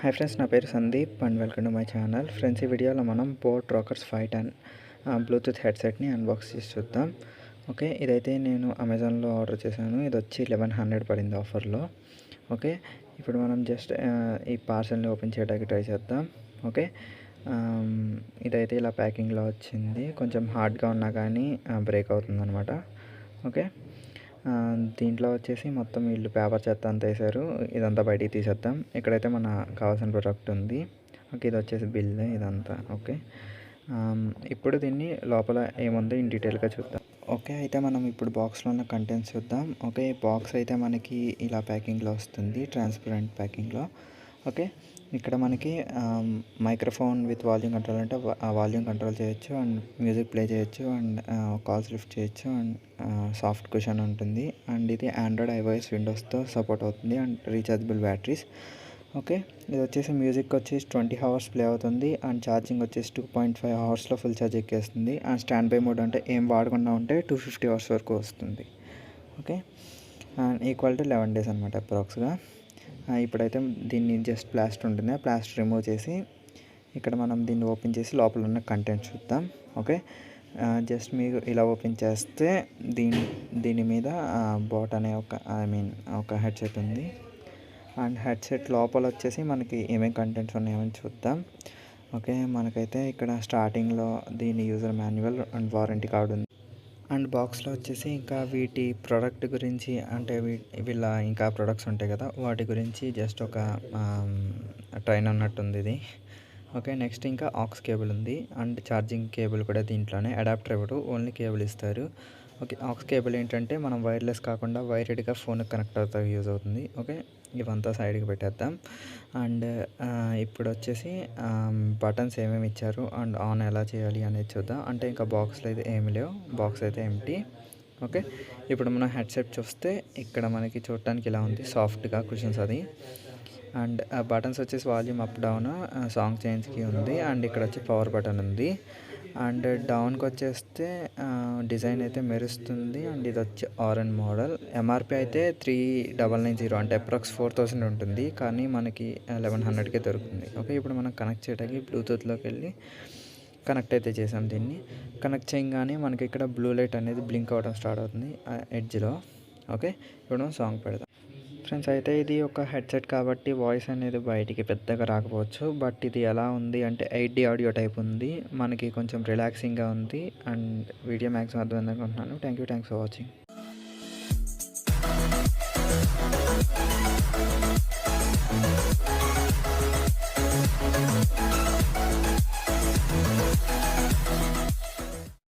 Hi friends, నా పేరు Sandeep and welcome to my channel. Friends, ఈ వీడియోలో మనం Rockerz 510 బ్లూటూత్ హెడ్సెట్ని అన్బాక్స్ చేసి చూద్దాం. ఓకే, ఇదైతే నేను అమెజాన్లో ఆర్డర్ చేశాను. ఇది వచ్చి 1100 పడింది ఆఫర్లో. ఓకే, ఇప్పుడు మనం జస్ట్ ఈ పార్సల్ని ఓపెన్ చేయడానికి ట్రై చేద్దాం. ఓకే, ఇదైతే ఇలా ప్యాకింగ్లో వచ్చింది. కొంచెం హార్డ్గా ఉన్నా కానీ బ్రేక్ అవుతుంది అనమాట. ఓకే, దీంట్లో వచ్చేసి మొత్తం వీళ్ళు పేపర్ చెత్త అంతా వేసారు. ఇదంతా బయటికి తీసేద్దాం. ఇక్కడైతే మన కావాల్సిన ప్రోడక్ట్ ఉంది. ఓకే, ఇది వచ్చేసి బిల్ ఇదంతా. ఓకే, ఇప్పుడు దీన్ని లోపల ఏముందో ఇన్ డీటెయిల్గా చూద్దాం. ఓకే, అయితే మనం ఇప్పుడు బాక్స్లో ఉన్న కంటెంట్స్ చూద్దాం. ఓకే, బాక్స్ అయితే మనకి ఇలా ప్యాకింగ్లో వస్తుంది, ట్రాన్స్పరెంట్ ప్యాకింగ్లో. ఓకే, ఇక్కడ మనకి మైక్రోఫోన్ విత్ వాల్యూమ్ కంట్రోల్ అంటే వాల్యూమ్ కంట్రోల్ చేయొచ్చు అండ్ మ్యూజిక్ ప్లే చేయొచ్చు అండ్ కాల్స్ లిఫ్ట్ చేయొచ్చు అండ్ సాఫ్ట్ కుషన్ ఉంటుంది. అండ్ ఇది ఆండ్రాయిడ్, ఐఓఎస్, విండోస్తో సపోర్ట్ అవుతుంది అండ్ రీఛార్జబుల్ బ్యాటరీస్. ఓకే, ఇది వచ్చేసి మ్యూజిక్ వచ్చేసి 20 hours ప్లే అవుతుంది అండ్ ఛార్జింగ్ వచ్చేసి 2.5 hours ఫుల్ ఛార్జ్ ఎక్కేస్తుంది. అండ్ స్టాండ్ బై మోడ్ అంటే ఏం వాడకుండా ఉంటే 250 hours వరకు వస్తుంది. Okay, and equal to 11 days అనమాట అప్రాక్స్గా. ఇప్పుడైతే దీన్ని జస్ట్ ప్లాస్టర్ ఉంటుంది, ఆ ప్లాస్టర్ రిమూవ్ చేసి ఇక్కడ మనం దీన్ని ఓపెన్ చేసి లోపల ఉన్న కంటెంట్ చూద్దాం. ఓకే, జస్ట్ మీరు ఇలా ఓపెన్ చేస్తే దీని మీద బాట్ అనే ఒక హెడ్సెట్ ఉంది. అండ్ హెడ్సెట్ లోపల వచ్చేసి మనకి ఏమేమి కంటెంట్స్ ఉన్నాయని చూద్దాం. ఓకే, మనకైతే ఇక్కడ స్టార్టింగ్లో దీని user manual and warranty card ఉంది. అండ్ బాక్స్లో వచ్చేసి ఇంకా వీటి ప్రోడక్ట్ గురించి అంటే వీళ్ళ ఇంకా ప్రొడక్ట్స్ ఉంటాయి కదా, వాటి గురించి జస్ట్ ఒక ట్రైన్ ఉన్నట్టుంది ఇది. ఓకే, నెక్స్ట్ ఇంకా ఆక్స్ కేబుల్ ఉంది అండ్ ఛార్జింగ్ కేబుల్ కూడా దీంట్లోనే. అడాప్టర్ ఇవ్వడు, ఓన్లీ కేబుల్ ఇస్తారు. ఓకే, ఆక్స్ కేబుల్ ఏంటంటే మనం వైర్లెస్ కాకుండా వైర్డ్గా ఫోన్కి కనెక్ట్ అవుతా యూజ్ అవుతుంది. ఓకే, ఇవంతా సైడ్కి పెట్టేద్దాం. అండ్ ఇప్పుడు వచ్చేసి బటన్స్ ఏమేమి ఇచ్చారు అండ్ ఆన్ ఎలా చేయాలి అనేది చూద్దాం. అంటే ఇంకా బాక్స్లో అయితే ఏమి లేవు, బాక్స్ అయితే ఎంటీ. ఓకే, ఇప్పుడు మనం హెడ్సెట్ చూస్తే ఇక్కడ మనకి చూడటానికి ఇలా ఉంది, సాఫ్ట్గా కుషన్స్ అది. అండ్ బటన్స్ వచ్చేసి వాల్యూమ్ అప్ డౌన్, సాంగ్ చేంజ్కి ఉంది. అండ్ ఇక్కడ వచ్చి పవర్ బటన్ ఉంది. అండ్ డౌన్కి వచ్చేస్తే డిజైన్ అయితే మెరుస్తుంది. అండ్ ఇది వచ్చి ఆరెంజ్ మోడల్. ఎంఆర్పి అయితే 3990 అంటే అప్రాక్స్ 4000 ఉంటుంది, కానీ మనకి 1100కే దొరుకుతుంది. ఓకే, ఇప్పుడు మనం కనెక్ట్ చేయడానికి బ్లూటూత్లోకి వెళ్ళి కనెక్ట్ అయితే చేసాం. దీన్ని కనెక్ట్ చేయగానే మనకి ఇక్కడ బ్లూ లైట్ అనేది బ్లింక్ అవ్వడం స్టార్ట్ అవుతుంది ఎడ్జ్లో. ఓకే, ఇప్పుడు మనం సాంగ్ పెడదాం. ఫ్రెండ్స్, అయితే ఇది ఒక హెడ్సెట్ కాబట్టి వాయిస్ అనేది బయటికి పెద్దగా రాకపోవచ్చు. బట్ ఇది ఎలా ఉంది అంటే 8D ఆడియో టైప్ ఉంది, మనకి కొంచెం రిలాక్సింగ్గా ఉంది. అండ్ వీడియో మ్యాక్సిమం అర్థమైంది అనుకుంటున్నాను. Thank you for watching.